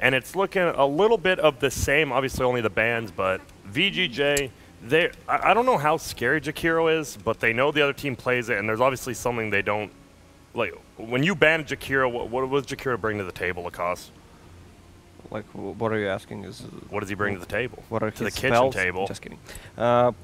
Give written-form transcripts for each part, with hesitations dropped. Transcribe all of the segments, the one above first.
And it's looking a little bit of the same, obviously only the bans, but VGJ, I don't know how scary Jakiro is, but they know the other team plays it, and there's obviously something they don't, like, when you ban Jakiro, what does Jakiro bring to the table, Lacoste? Like, what are you asking? What does he bring to the table? What are to his the kitchen spells? table? Just kidding. Well,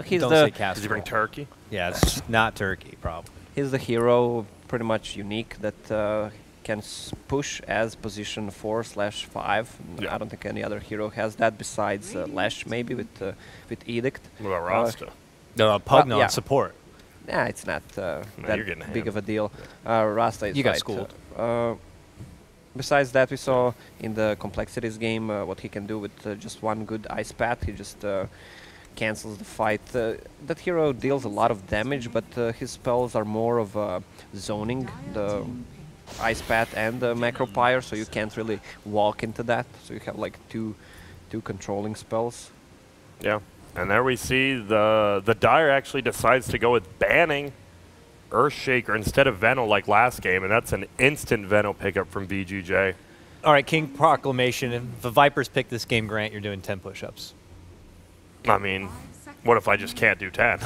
he's Don't the... say casserole. Does he bring turkey? Yeah, it's not turkey, probably. He's the hero, pretty much unique, that can push as position 4/5. Yeah. I don't think any other hero has that besides Lash, maybe, with Edict. What about Rasta? No, Pugna yeah. on support. Nah, it's not you're getting that big him. of a deal. Rasta is You got right. schooled. Besides that, we saw in the Complexities game what he can do with just one good Ice Path. He just cancels the fight. That hero deals a lot of damage, but his spells are more of zoning, the Ice Path and the Macro Pyre, so you can't really walk into that. So you have like two controlling spells. Yeah. And there we see the Dire actually decides to go with banning Earthshaker instead of Veno like last game, and that's an instant Veno pickup from VGJ. All right, King Proclamation. If the Vipers pick this game, Grant, you're doing 10 push-ups. I mean, what if I just can't do 10?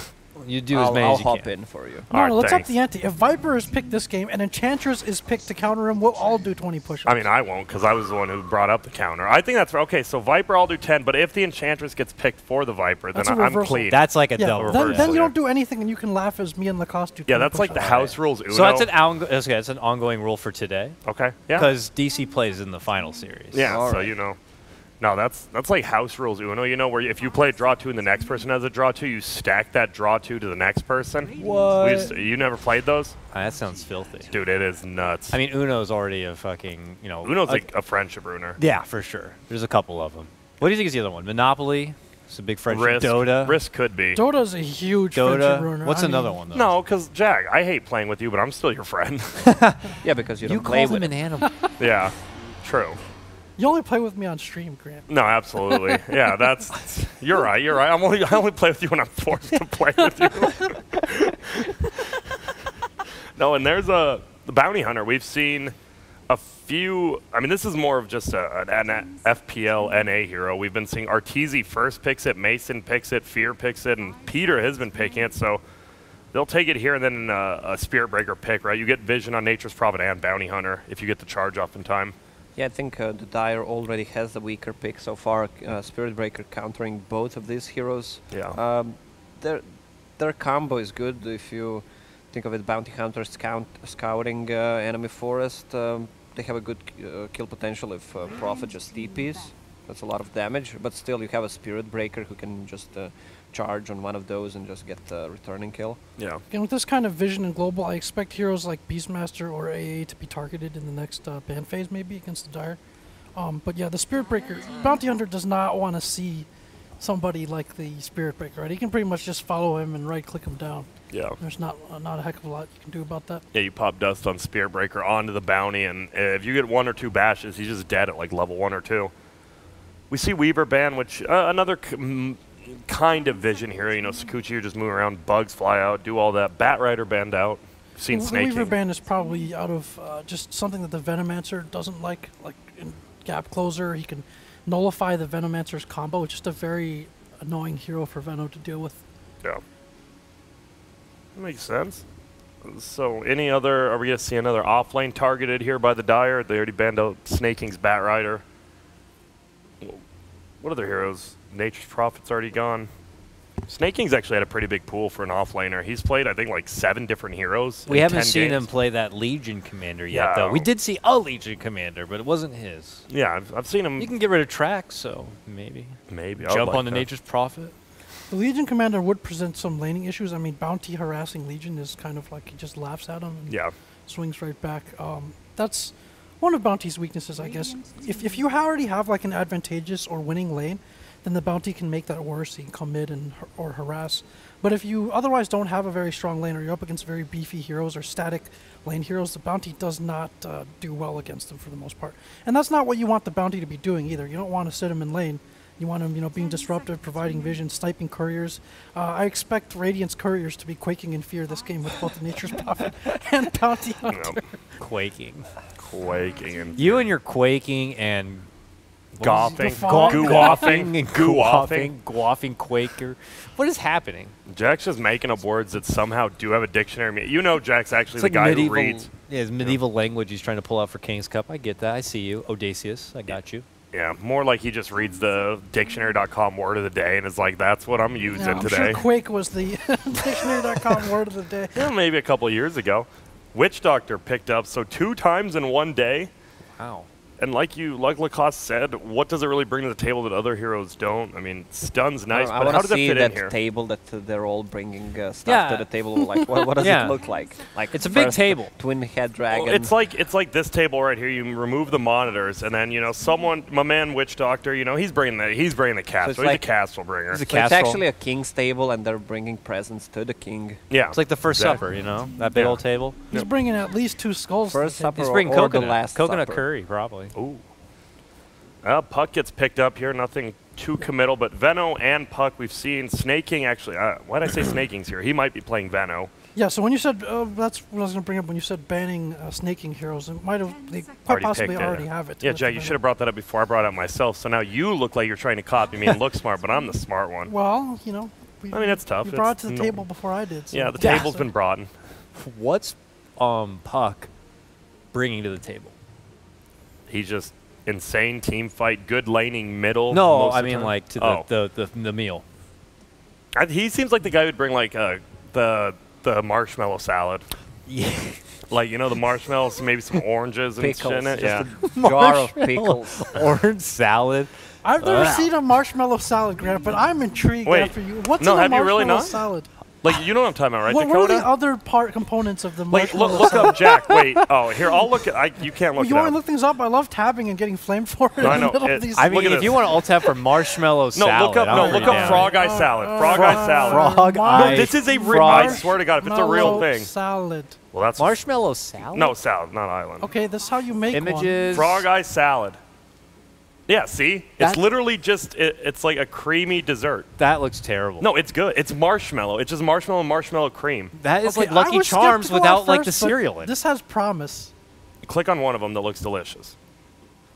You do as many I'll as you hop can. in for you. No, Alright, no, let's thanks. up the ante. If Viper is picked this game and Enchantress is picked to counter him, we'll all do 20 push-ups. I mean, I won't, because I was the one who brought up the counter. I think that's okay. So Viper, I'll do 10, but if the Enchantress gets picked for the Viper, then That's a I'm reversal. clean. That's like a yeah, double. then reversal, you yeah. don't do anything, and you can laugh as me and Lacoste do. Yeah, 20 that's like the push-ups. house rules Uno. So that's that's an ongoing rule for today. Okay, yeah. Because DC plays in the final series. Yeah, All so right. you know. No, that's like house rules Uno, you know, where if you play draw 2 and the next person has a draw 2, you stack that draw 2 to the next person. What? You never played those? That sounds filthy. Dude, it is nuts. I mean, Uno's already a fucking, you know. Uno's like a friendship ruiner. Yeah, for sure. There's a couple of them. What do you think is the other one? Monopoly? It's a big friendship. Risk. Dota? Risk could be. Dota's a huge Dota? friendship ruiner. What's I another mean, one, though? No, because, Jack, I hate playing with you, but I'm still your friend. Yeah, because you You don't play called with him an animal. Yeah, true. You only play with me on stream, Grant. No, absolutely. Yeah, that's. You're right. You're right. I only play with you when I'm forced to play with you. No, and there's the bounty hunter. We've seen a few. I mean, this is more of just an FPL NA hero. We've been seeing Arteezy first picks it, Mason picks it, Fear picks it, and Peter has been picking it. So they'll take it here and then a Spirit Breaker pick, right? You get Vision on Nature's Prophet and Bounty Hunter if you get the charge off in time. Yeah, I think the Dire already has the weaker pick so far. Spirit Breaker countering both of these heroes. Yeah. Their combo is good if you think of it. Bounty Hunter scouting enemy forest. They have a good kill potential if Prophet just TPs. That's a lot of damage, but still you have a Spirit Breaker who can just charge on one of those and just get the returning kill. Yeah. Again, with this kind of vision and global, I expect heroes like Beastmaster or AA to be targeted in the next ban phase, maybe against the Dire. But yeah, the Spirit Breaker, Bounty Hunter does not want to see somebody like the Spirit Breaker, right? He can pretty much just follow him and right-click him down. Yeah. There's not a heck of a lot you can do about that. Yeah, you pop dust on Spirit Breaker onto the bounty, and if you get 1 or 2 bashes, he's just dead at like level 1 or 2. We see Weaver ban, which another kind of vision here. You know, Sakuchi, you're just moving around, bugs fly out, do all that. Bat Rider banned out. Seen The Snake Weaver King. ban is probably out of just something that the Venomancer doesn't like in Gap Closer. He can nullify the Venomancer's combo. It's just a very annoying hero for Veno to deal with. Yeah. Makes sense. So any other, are we going to see another offlane targeted here by the Dire? They already banned out Snake King's Bat Rider. What other heroes? Nature's Prophet's already gone. Snake King's actually had a pretty big pool for an offlaner. He's played, I think, like 7 different heroes. We in haven't 10 seen games. him play that Legion Commander yet, Yeah. though. We did see a Legion Commander, but it wasn't his. Yeah, I've seen him. You can get rid of tracks, so maybe. Maybe. I would Jump like on the that. Nature's Prophet. The Legion Commander would present some laning issues. I mean, Bounty harassing Legion is kind of like he just laughs at him and Yeah. swings right back. That's one of Bounty's weaknesses, I guess. If you already have like an advantageous or winning lane, then the Bounty can make that worse. He can come mid and or harass. But if you otherwise don't have a very strong lane, or you're up against very beefy heroes or static lane heroes, the Bounty does not do well against them for the most part. And that's not what you want the Bounty to be doing either. You don't want to sit him in lane. You want him, being disruptive, providing vision, sniping couriers. I expect Radiant's couriers to be quaking in fear this game with both the Nature's Prophet and Bounty Hunter. You know, Quaking. quaking. And You and your quaking and Goffing. Defy? Goo-offing. Goo-offing. Goo-offing Quaker. What is happening? Jack's just making up words that somehow do have a dictionary. You know Jack's actually It's the like guy medieval, who reads. Yeah, it's medieval language he's trying to pull out for King's Cup. I get that. I see you. Odysseus, I got you. Yeah, more like he just reads the dictionary.com word of the day and is like, that's what I'm using Yeah, I'm today. sure Quake was the dictionary.com word of the day. Yeah, maybe a couple of years ago. Witch Doctor picked up, so 2 times in one day. Wow. And like Lacoste said, what does it really bring to the table that other heroes don't? I mean, stun's nice, I but want how to does it see fit in that here? table that they're all bringing stuff Yeah. to the table. Like, what does Yeah. it look like? Like It's a big first table. Twin head dragon. Well, it's like this table right here. You remove the monitors, and then someone, my man Witch Doctor, he's bringing the castle. it's He's like- a castle bringer. He's a so it's castle. actually a king's table, and they're bringing presents to the king. Yeah, It's like the First Exactly. Supper, that big Yeah. old table. He's bringing at least 2 skulls. to the First table. supper He's or, bringing or the coconut. last Coconut supper. curry, probably. Ooh. Puck gets picked up here. Nothing too committal, but Venno and Puck we've seen. Snaking actually. Why did I say Snaking's here? He might be playing Venno. Yeah, so when you said, that's what I was going to bring up, when you said banning snaking heroes, they quite Already possibly picked it. already have it. Yeah, with Jack, the you Venom. should have brought that up before I brought it up myself. So now you look like you're trying to copy me and look smart, but I'm the smart one. Well, I mean, it's tough. You brought it It's to the no- table before I did. So Yeah, the Yeah. table's been brought in. What's Puck bringing to the table? He's just insane team fight, good laning middle. No, most I of the mean time. like to Oh. the meal. He seems like the guy who'd bring like the marshmallow salad. Yeah. Like, the marshmallows, maybe some oranges and shit Pickles. in it. Just Yeah. a jar of pickles. Orange salad. I've never Wow. seen a marshmallow salad, Grant, but I'm intrigued Wait. after you. What's No, in a have you marshmallow really not? salad? Like, you know what I'm talking about, right, What are Dakota? the other components of the Like, marshmallow look salad? up Jack. Wait. Oh, here, I'll look at you can't look You it want to up. look things up? I love tabbing and getting flamed for it No, I in the know. middle It- of these. I mean, Look at if this. you want to alt tab for marshmallow No, salad, look up I'll look bring up it down. frog eye salad. Frog eye salad. Frog eye. No, this is a real. frog. I swear to God, if it's a real Marshmallow thing. salad. Well, that's Marshmallow salad? no salad, not island. Okay, this is how you make one. Images. Frog eye salad. Yeah, see? That- It's literally just, it's like a creamy dessert. That looks terrible. No, it's good. It's marshmallow. It's just marshmallow and marshmallow cream. That is Okay, like I Lucky was Charms skeptical without at like the first, but cereal in it. This has promise. Click on one of them that looks delicious.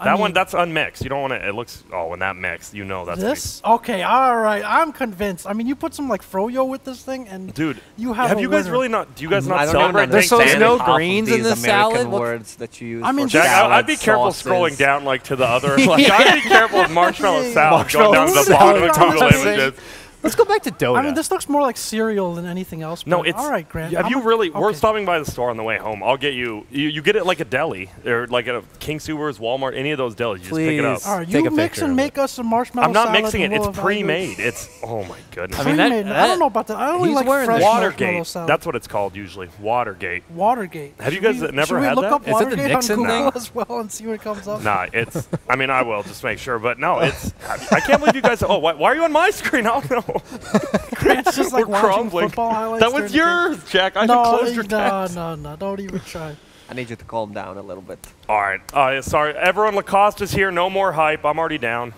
I That mean, one, that's unmixed. You don't want to, it looks, when that mixed, that's this? Okay, all right. I'm convinced. I mean, you put some like froyo with this thing, and Dude, you have have a you guys winner. really not, do you guys I not don't celebrate even There's so understand no half of greens in these the salad? American What- words that you use. I mean, for Jack, salad I'd be careful sauces. scrolling down like to the other. Like, I'd be careful with marshmallow salad going down to the salad. bottom of Google Marshmallow Images. Let's go back to Dota. I mean, this looks more like cereal than anything else. No, but it's. all right, Grant. Have you I'm- really? We're okay. stopping by the store on the way home. I'll get you. You get it like a deli or like at a King Soopers, Walmart, any of those delis. You just pick it up. Please. All right, Take you a mix picture and of make us a marshmallow I'm not salad. mixing it. and we'll It's evaluate. pre-made. It's. Oh my goodness. I mean, Pre-made. I don't know about that. I only he's like wearing fresh the- marshmallow Watergate. salad. That's what it's called usually. Watergate. Watergate. Have you Should guys we- never should we had look that? up Is it the Watergate on Nixon Google thing? as well and see what comes up? Nah, it's. I mean, I will just make sure. But no, it's. I can't believe you guys. Oh, why are you on my screen? I don't know. Grant's just like We're watching crumbling. football highlights. That was during the yours, Jack. I game. haven't closed your No, tabs. no, don't even try. I need you to calm down a little bit. All right. Sorry. Everyone, Lacoste is here. No more hype. I'm already down.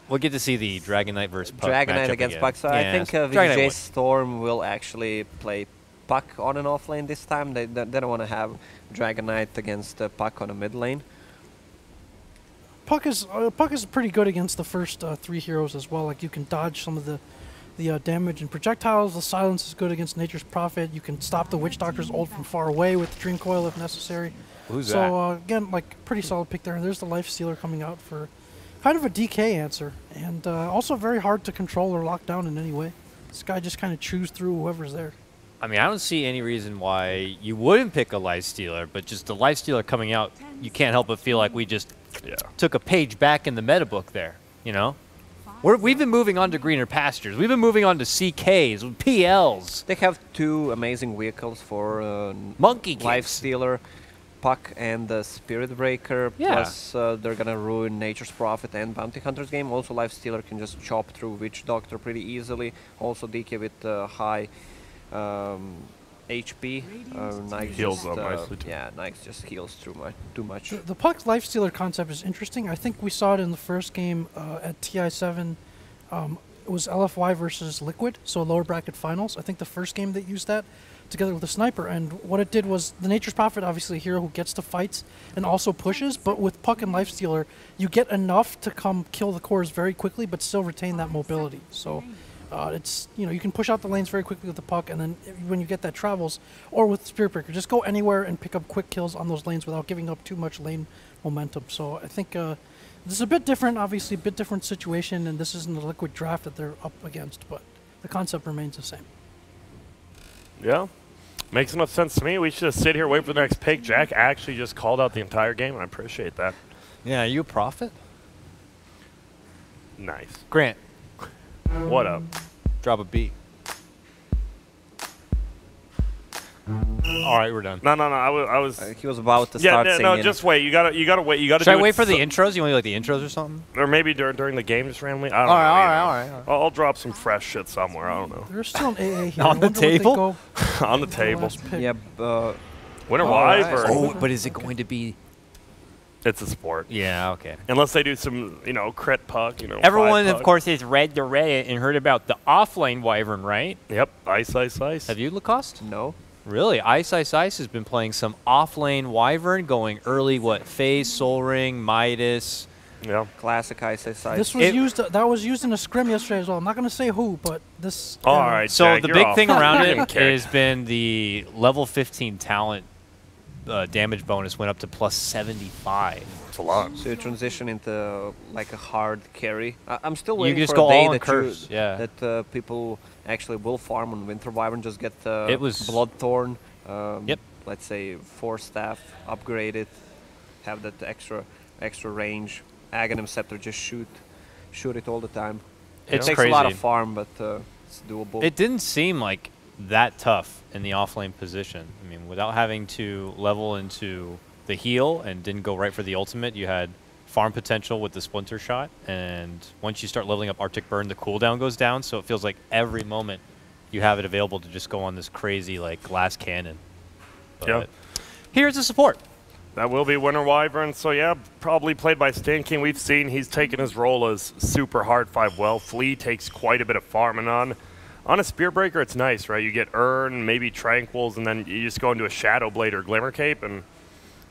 We'll get to see the Dragon Knight versus Puck Dragon Knight matchup against again. Puck. So Yeah, I think Dragon Knight won. VGJ.Storm will actually play Puck on an off lane this time. They don't want to have Dragon Knight against Puck on a mid lane. Puck is pretty good against the first 3 heroes as well. Like you can dodge some of the damage and projectiles. The silence is good against Nature's Prophet. You can stop the Witch Doctor's ult from far away with the Dream Coil if necessary. Who's that? So again, like pretty solid pick there. And there's the Life Stealer coming out for kind of a DK answer, and also very hard to control or lock down in any way. This guy just kind of chews through whoever's there. I mean, I don't see any reason why you wouldn't pick a Life Stealer, but just the Life Stealer coming out, you can't help but feel like we just Yeah. took a page back in the meta book there, you know? We've been moving on to greener pastures. We've been moving on to CKs, PLs, They have 2 amazing vehicles for Monkey Life Kicks. Stealer, Puck, and the Spirit Breaker. Yeah. Plus, they're gonna ruin Nature's Prophet and Bounty Hunter's game. Also, Life Stealer can just chop through Witch Doctor pretty easily. Also, DK with high HP. Nyx Heals just, up nicely, too. Yeah, Nyx just heals too much. The Puck Life Stealer concept is interesting. I think we saw it in the first game at TI7. It was LFY versus Liquid, so lower bracket finals. I think the first game that used that. together with a sniper. And what it did was the Nature's Prophet, obviously a hero who gets to fights and also pushes, but with Puck and Lifestealer, you get enough to come kill the cores very quickly, but still retain that mobility. So it's, you can push out the lanes very quickly with the Puck, and then when you get that travels, or with Spirit Breaker, just go anywhere and pick up quick kills on those lanes without giving up too much lane momentum. So I think this is a bit different, obviously a bit different situation, and this isn't a liquid draft that they're up against, but the concept remains the same. Yeah. Makes enough sense to me. We should just sit here, wait for the next pick. Jack actually just called out the entire game, and I appreciate that. Yeah, are you a prophet? Nice. Grant, What up? drop a beat. All right, we're done. No. I was. He was about to Yeah, start no, singing. just wait. You gotta wait. You gotta. Should I do wait it for the intros? You want to do like the intros or something? or maybe during the game, just randomly. I don't All know. right, you know. all right. I'll drop some fresh shit somewhere. I don't know. There's still an AA here. On I the wonder what they table? go On the for table. last pick. Yeah, Winner Oh, live nice. or Oh, but is it going to be? it's a sport. Yeah, okay. Unless they do some, crit puck. Everyone, five of puck. course, has read the Reddit and heard about the Offlane Wyvern, right? Yep. Ice. Have you, Lacoste? no. Really? Ice has been playing some Offlane Wyvern, going early, Phase, Soul Ring, Midas. Yeah. Classic ice. This was used. That was used in a scrim yesterday as well. I'm not going to say who, but this. All right. So Jack, the you're big off. thing around Getting it kicked. has been the level 15 talent damage bonus went up to plus 75. It's a lot. So you transition into like a hard carry. I'm still You waiting can just for go a day all in that curse, yeah. that people actually will farm on Winter Wyvern. Just get the It was- Bloodthorn. Yep. Let's say 4 staff, upgrade it, have that extra range. Aghanim Scepter, just shoot it all the time. It's it takes crazy. a lot of farm, but it's doable. It didn't seem like that tough in the offlane position. I mean, without having to level into the heal and didn't go right for the ultimate, you had farm potential with the Splinter Shot, and once you start leveling up Arctic Burn, the cooldown goes down, so it feels like every moment you have it available to just go on this crazy, like, glass cannon. But Yeah. here's the support. That will be Winter Wyvern. So, yeah, probably played by Stanking. We've seen he's taken his role as super hard 5 well. Flea takes quite a bit of farming on. On a Spear Breaker, it's nice, right? You get Urn, maybe Tranquils, and then you just go into a Shadow Blade or Glimmer Cape, and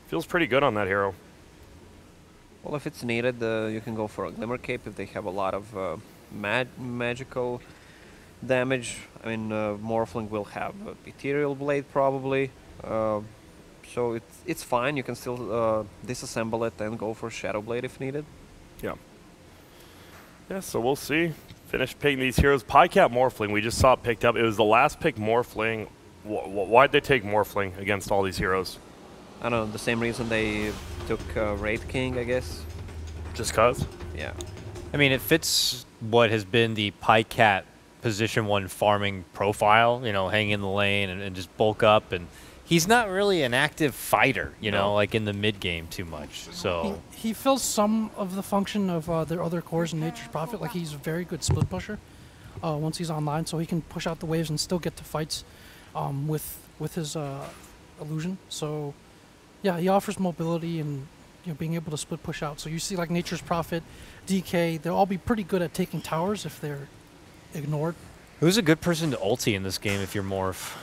feels pretty good on that hero. Well, if it's needed, you can go for a Glimmer Cape if they have a lot of magical damage. I mean, Morphling will have a Ethereal Blade probably. So it's fine. You can still disassemble it and go for Shadow Blade if needed. Yeah. Yeah, so we'll see. Finish picking these heroes. Pycat Morphling, we just saw it picked up. It was the last pick Morphling. Why'd they take Morphling against all these heroes? I don't know, the same reason they took Wraith King, I guess. Just cause? Yeah. I mean, it fits what has been the Pycat position 1 farming profile, hang in the lane and just bulk up. And he's not really an active fighter, like in the mid game too much. So He fills some of the function of their other cores in Nature's Prophet. Like, he's a very good split pusher once he's online, so he can push out the waves and still get to fights with his illusion. So, yeah, he offers mobility and being able to split push out. So you see, like, Nature's Prophet, DK, they'll all be pretty good at taking towers if they're ignored. who's a good person to ulti in this game if you're Morph?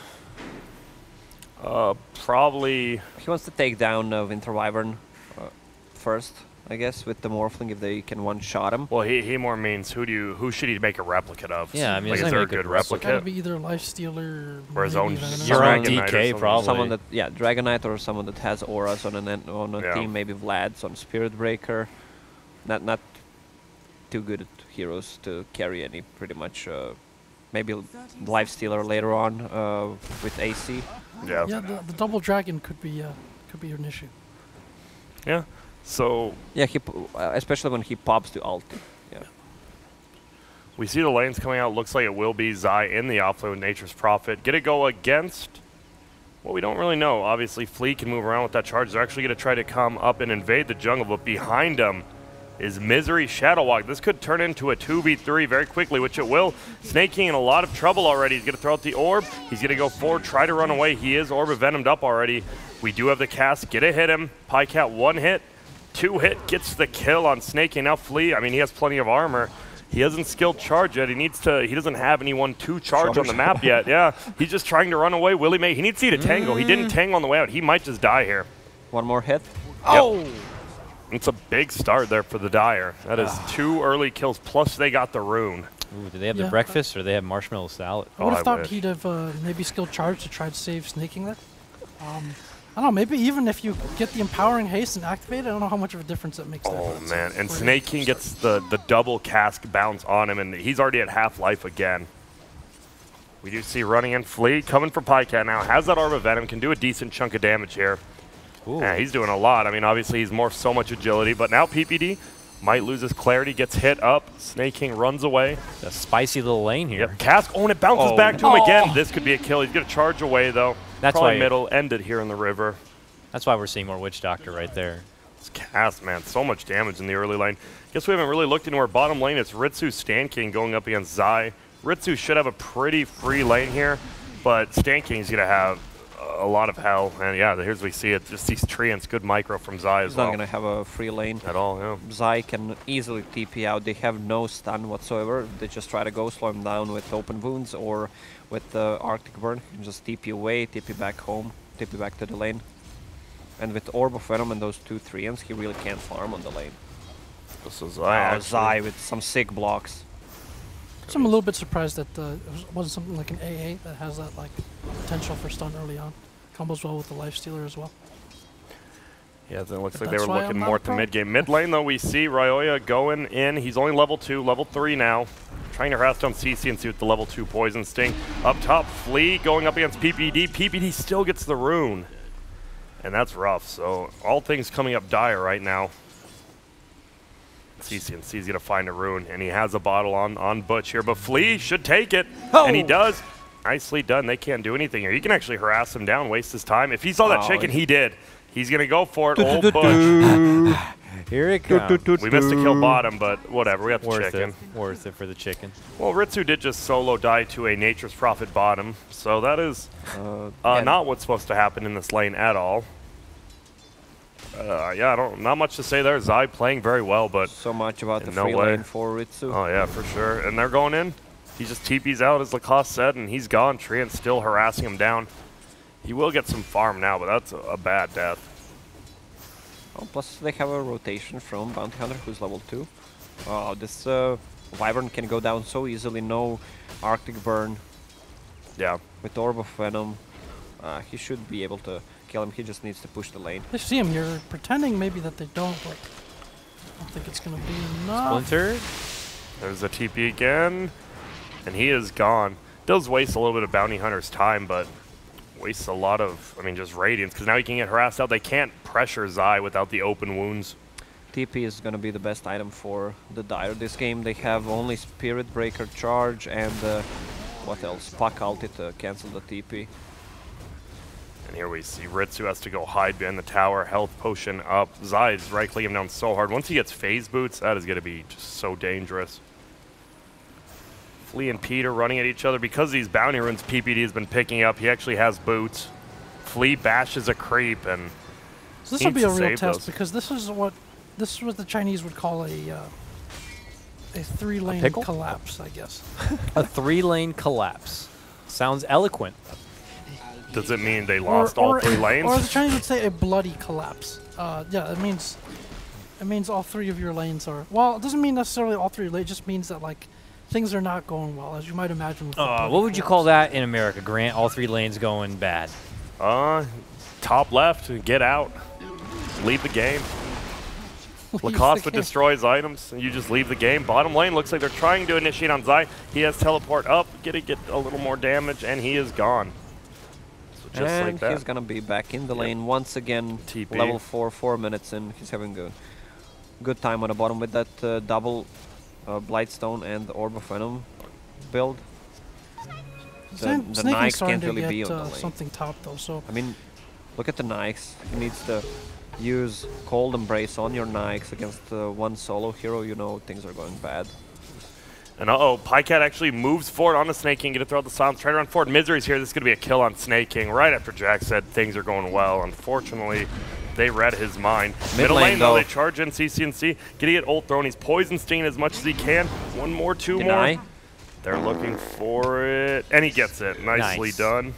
Probably. He wants to take down Winter Wyvern first, I guess, with the Morphling if they can one-shot him. Well, he more means who should he make a replicate of? Yeah, I mean, like, it's is not there a even a good good It's got to replicate? be either Lifestealer Or his maybe own Venom. Your own Dragon Knight or DK, something. probably. Someone that, yeah, Dragon Knight or someone that has auras on a Yeah. team, maybe Vlad's on Spirit Breaker. Not too good at heroes to carry any, pretty much. Maybe Lifestealer later on with AC. Yeah. Yeah, the double dragon could be an issue. Yeah. So Yeah, especially when he pops to ult. Yeah. we see the lanes coming out. Looks like it will be Zai in the offlane with Nature's Prophet. Get it go against. Well, we don't really know. Obviously, Flea can move around with that charge. They're actually going to try to come up and invade the jungle, but behind them is Misery Shadowwalk. This could turn into a 2v3 very quickly, which it will. Snake King in a lot of trouble already. He's going to throw out the orb. He's going to go forward, try to run away. He is Orb Venomed up already. We do have the cast. Get a hit him. Pycat 1 hit, 2 hit, gets the kill on Snake King. Now Flea, I mean, he has plenty of armor. He hasn't skilled charge yet. He needs to. He doesn't have anyone to charge on the map yet. Yeah, he's just trying to run away. Willie May. He needs to eat a tango. He didn't tango on the way out. He might just die here. One more hit. Oh! It's a big start there for the Dire. That is 2 early kills, plus they got the rune. Ooh, do they have the breakfast or they have marshmallow salad? I would have thought he'd have maybe skilled charge to try to save snaking there. I don't know, maybe even if you get the empowering haste and activate it, I don't know how much of a difference that makes. Oh man, and Snake King gets the double cask bounce on him, and he's already at half life again. We do see running in Flea, coming for Pycat now, has that Orb of Venom, can do a decent chunk of damage here. Yeah, he's doing a lot. I mean, obviously he's morphed so much agility, but now PPD might lose his clarity, gets hit up. Snake King runs away. A spicy little lane here. Yep, cask, and it bounces back to him again. This could be a kill. He's going to charge away, though. That's probably why middle, end it here in the river. That's why we're seeing more Witch Doctor right there. This cast, man, so much damage in the early lane. Guess we haven't really looked into our bottom lane. It's Ritsu Stan King going up against Zai. Ritsu should have a pretty free lane here, but Stan King's going to have a lot of hell. And yeah, here's we see it. Just these treants, good micro from Zai as well. He's not going to have a free lane. At all, yeah. Zai can easily TP out. They have no stun whatsoever. They just try to go slow him down with open wounds or with Arctic Burn. You can just TP away, TP back home, TP back to the lane. And with Orb of Venom and those 2 treants, he really can't farm on the lane. This is Zai, Zai with some sick blocks. So I'm a little bit surprised that it wasn't something like an AA that has that like potential for stun early on. Combos well with the Lifestealer as well. Yeah, it looks like they were looking more to mid game. Mid lane, though, we see Ryoya going in. He's only level 2, level 3 now. Trying to harass down CC and see with the level 2 Poison Sting. Up top, Flea going up against PPD. PPD still gets the rune. And that's rough. So all things coming up dire right now. CC's going to find a rune, and he has a bottle on Butch here. But Flea should take it, and he does. Nicely done. They can't do anything here. He can actually harass him down, waste his time. If he saw that chicken, he did. He's going to go for it. Old Butch. Here it comes. We missed a kill bottom, but whatever. We got the chicken. Worth it for the chicken. Well, Ritsu did just solo die to a Nature's Prophet bottom, so that is not what's supposed to happen in this lane at all. Yeah, not much to say there. Zai playing very well, but so much about the free lane for Ritsu. Oh yeah, for sure. And they're going in. He just TP's out, as Lacoste said, and he's gone. Treant's still harassing him down. He will get some farm now, but that's a bad death. Oh, plus they have a rotation from Bounty Hunter, who's level 2. Oh, this Wyvern can go down so easily. No Arctic Burn. Yeah. With Orb of Venom, he should be able to kill him. He just needs to push the lane. They see him here, pretending maybe that they don't, but I don't think it's going to be enough. Splinter. There's a TP again, and he is gone. Does waste a little bit of Bounty Hunter's time, but wastes a lot of, I mean, just Radiance, because now he can get harassed out. They can't pressure Zai without the open wounds. TP is going to be the best item for the Dire this game. They have only Spirit Breaker charge and, what else? Puck ulti to cancel the TP. And here we see Ritsu has to go hide behind the tower, health potion up. Zai is right-clicking him down so hard. Once he gets phase boots, that is going to be just so dangerous. Flea and Peter running at each other. Because these bounty runes PPD has been picking up, he actually has boots. Flea bashes a creep, and so this will be a real test, because this is what the Chinese would call a 3-lane collapse, I guess. A 3-lane collapse. Sounds eloquent. Does it mean they lost all 3 lanes? Or the Chinese would say a bloody collapse. Yeah, it means all 3 of your lanes are. Well, it doesn't mean necessarily all 3 lanes. It just means that like things are not going well, as you might imagine. What would you call that in America, Grant? All 3 lanes going bad. Top left, get out, leave the game. Lacoste destroys items, and you just leave the game. Bottom lane looks like they're trying to initiate on Zai. He has teleport up, get a little more damage, and he is gone. So just and like that. He's gonna be back in the lane once again. TP. Level 4 minutes in. He's having good time on the bottom with that double Blightstone and the Orb of Venom build. The Nikes can't really be on the lane. Something top though, so I mean, look at the Nikes. He needs to use Cold Embrace on your Nikes against one solo hero. You know things are going bad. And Pycat actually moves forward on the Snake King, gonna throw out the silence, try to run forward. Misery's here. This is gonna be a kill on Snake King right after Jack said things are going well. Unfortunately, they read his mind. Mid Middle lane, lane, though, though. they charge in CCNC. Gonna get ult thrown. He's poison stinging as much as he can. One more, two Deny. more. They're looking for it. And he gets it. Nicely Nice. done.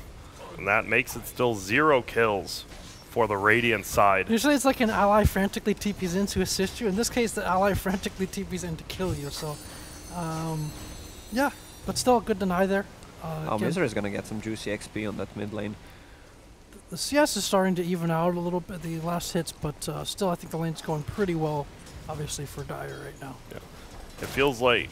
And that makes it still 0 kills for the Radiant side. Usually it's like an ally frantically TPs in to assist you. In this case, the ally frantically TPs in to kill you. So, yeah, but still a good deny there. Oh, Again, Misery is gonna get some juicy XP on that mid lane. the CS is starting to even out a little bit the last hits, but still I think the lane's going pretty well, obviously, for Dire right now. Yeah. It feels like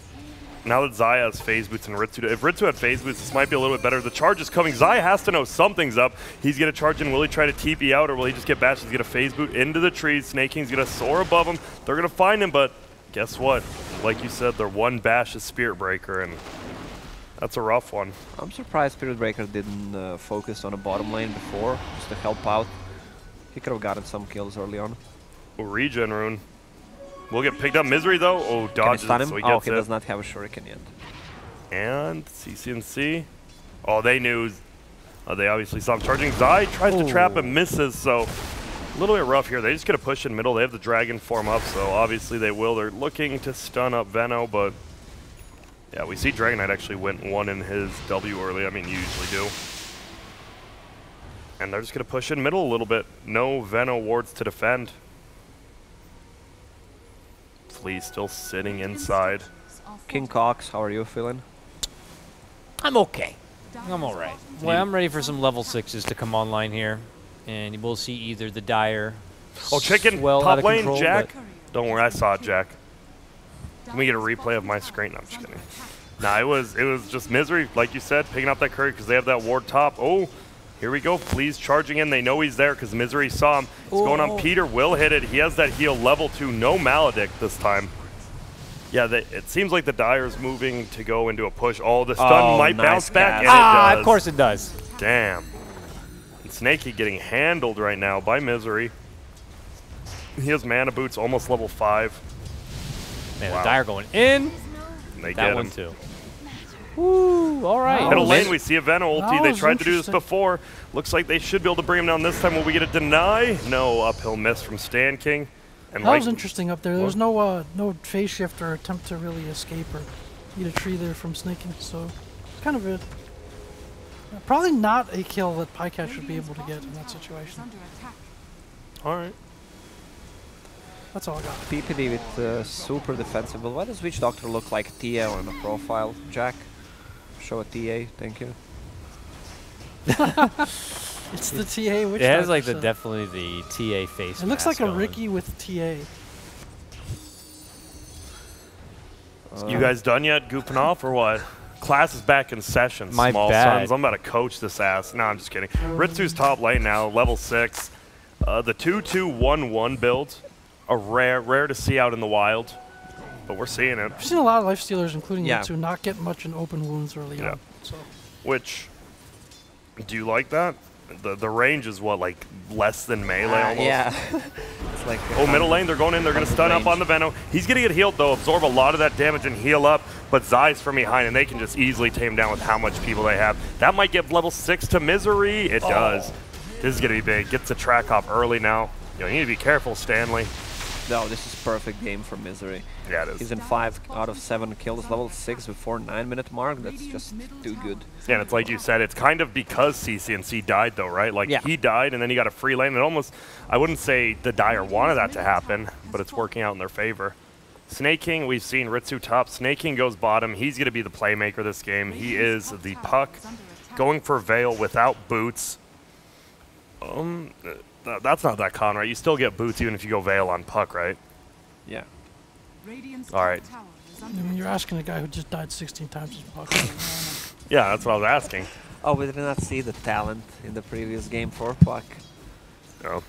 now that Zaya has phase boots and Ritsu, if Ritsu had phase boots, this might be a little bit better. The charge is coming. Zaya has to know something's up. He's going to charge in. Will he try to TP out, or will he just get bashed? He's going to phase boot into the trees. Snake King's going to soar above him. They're going to find him, but guess what? Like you said, their one bash is Spirit Breaker, and that's a rough one. I'm surprised Spirit Breaker didn't focus on a bottom lane before, just to help out. He could have gotten some kills early on. Regen rune. Will get picked up. Misery, though. Oh, Can he dodges stun it, him? so he Oh, gets he it. does not have a shuriken yet. And CCNC. Oh, they knew. They obviously saw him charging. Zai tries to trap and misses, so a little bit rough here. They just get a push in middle. They have the dragon form up, so obviously they will. They're looking to stun up Veno, but yeah, we see Dragon Knight actually went one in his W early. I mean, you usually do. And they're just going to push in middle a little bit. No Veno wards to defend. Flea still sitting inside. King Cox, how are you feeling? I'm okay. I'm all right. Well, I'm ready for some level 6s to come online here, and we'll see either the Dire. Oh, chicken, well out top of lane, control, Jack. but- Don't worry, I saw it, Jack. Can we get a replay of my screen? No, I'm just kidding. Nah, it was just Misery, like you said, picking up that curry because they have that ward top. Oh, here we go. Flea's charging in. They know he's there because Misery saw him. It's going on Peter. Will hit it. He has that heal level 2. No Maledict this time. Yeah, it seems like the Dire's moving to go into a push. Oh, the stun might nice bounce back, and cast. it does. Of course it does. Damn. And Snakey getting handled right now by Misery. He has mana boots, almost level 5. Man, Wow. the Dire going in. And they That get one him. too. Woo! All right. Middle Oh, lane, this- we see a Veno ulti. that They was tried to do this interesting. before. Looks like they should be able to bring him down this time. Will we get a deny? No, uphill miss from Stan King. And That like, was interesting up there. There was no phase shift or attempt to really escape or eat a tree there from snaking. So, kind of a probably not a kill that Pycat should be able to get in that situation. all right. That's all I got. PPD with super defensive. But why does Witch Doctor look like TA on the profile, Jack? Show a TA, thank you. It's the TA. Which It has like definitely the TA face. It looks like mask a on. Ricky with TA. You guys done yet? Goofing off or what? Class is back in session, My small bad. sons. I'm about to coach this ass. No, I'm just kidding. Ritsu's top lane now, level 6. The 2-2-1-1 build, a rare to see out in the wild, but we're seeing it. I've seen a lot of life stealers, including Yeah. Ritsu, not get much in open wounds early Yeah. on. So Which, do you like that? The range is what, like less than melee almost? Yeah. It's like Oh, middle lane, they're going in. They're going to stun up on the Veno. He's going to get healed, though, absorb a lot of that damage and heal up. But Zai's from behind, and they can just easily tame down with how much people they have. That might get level 6 to Misery. It does. This is going to be big. Gets the track off early now. You need to be careful, Stanley. No, this is perfect game for Misery. Yeah, it is. He's in 5 out of 7 kills, level 6 before 9-minute mark. That's just too good. Yeah, and it's like you said, it's kind of because CCNC died, though, right? Like, Yeah. he died, and then he got a free lane. It almost, I wouldn't say the Dire wanted that to happen, but it's working out in their favor. Snake King, we've seen Ritsu top. Snake King goes bottom. He's going to be the playmaker this game. He is the puck. Going for Veil without boots. That's not that con, right? You still get boots even if you go Veil on puck, right? Yeah. All right. I mean, you're asking a guy who just died 16 times as fuck. Yeah, that's what I was asking. Oh, we did not see the talent in the previous game for Puck. No.